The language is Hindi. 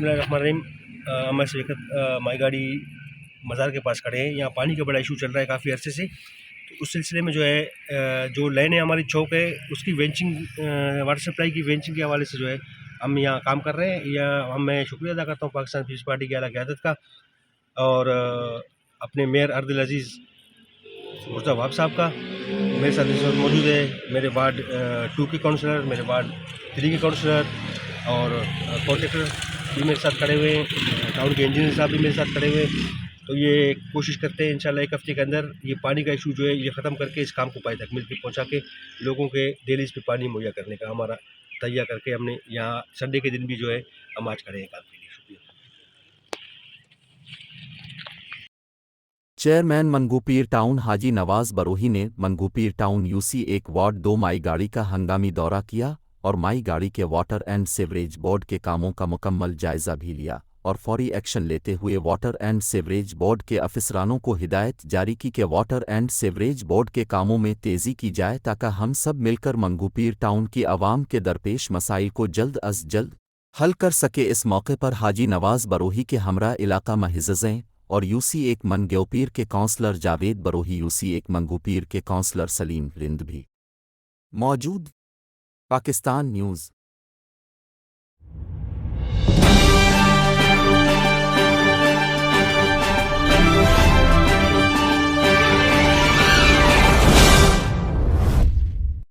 बिस्मिल्लाहिर्रहमानिर्रहीम। हम इस वक्त माई गाड़ी मज़ार के पास खड़े हैं। यहाँ पानी का बड़ा इशू चल रहा है काफ़ी अरसे से। तो उस सिलसिले में जो है जो लाइन है हमारी चौक है उसकी वेंचिंग, वाटर सप्लाई की वेंचिंग के हवाले से जो है हम यहाँ काम कर रहे हैं। यहाँ मैं शुक्रिया अदा करता हूँ पाकिस्तान पीपल्स पार्टी की आला क़यादत का और अपने मेयर अर्दिल अज़ीज़ मुर्तज़ा वहाब साहब का। मेरे साथ इस वक्त मौजूद है मेरे वार्ड 2 के काउंसलर, मेरे वार्ड 3 के काउंसलर और कॉन्ट्रेक्टर भी मेरे साथ खड़े हुए हैं। टाउन के इंजीनियर साहब भी मेरे साथ खड़े हुए हैं। तो ये कोशिश करते हैं इंशाल्लाह 1 हफ़्ते के अंदर ये पानी का इशू जो है ये ख़त्म करके इस काम को पाए तक मिल के पहुँचा के लोगों के डेलीज़ पे पानी मुहैया करने का हमारा तैया करके हमने यहाँ संडे के दिन भी जो है हम आज खड़े हैं काम के लिए। शुक्रिया। चेयरमैन मंगूपीर टाउन हाजी नवाज बरोही ने मंगूपीर टाउन यूसी 1 वार्ड 2 माई गाड़ी का हंगामी दौरा किया और माई गाड़ी के वाटर एंड सीवरेज बोर्ड के कामों का मुकम्मल जायजा भी लिया और फौरी एक्शन लेते हुए वाटर एंड सीवरेज बोर्ड के अफसरानों को हिदायत जारी की कि वाटर एंड सीवरेज बोर्ड के कामों में तेज़ी की जाए ताकि हम सब मिलकर मंगूपीर टाउन की आवाम के दरपेश मसाइल को जल्द अज जल्द हल कर सके। इस मौके पर हाजी नवाज बरोही के हमरा इलाका महज़ें और यूसी 1 मंगोपीर के काउंसलर जावेद बरोही, यूसी 1 मंगूपीर के काउंसलर सलीम रिंद भी मौजूद। पाकिस्तान न्यूज़।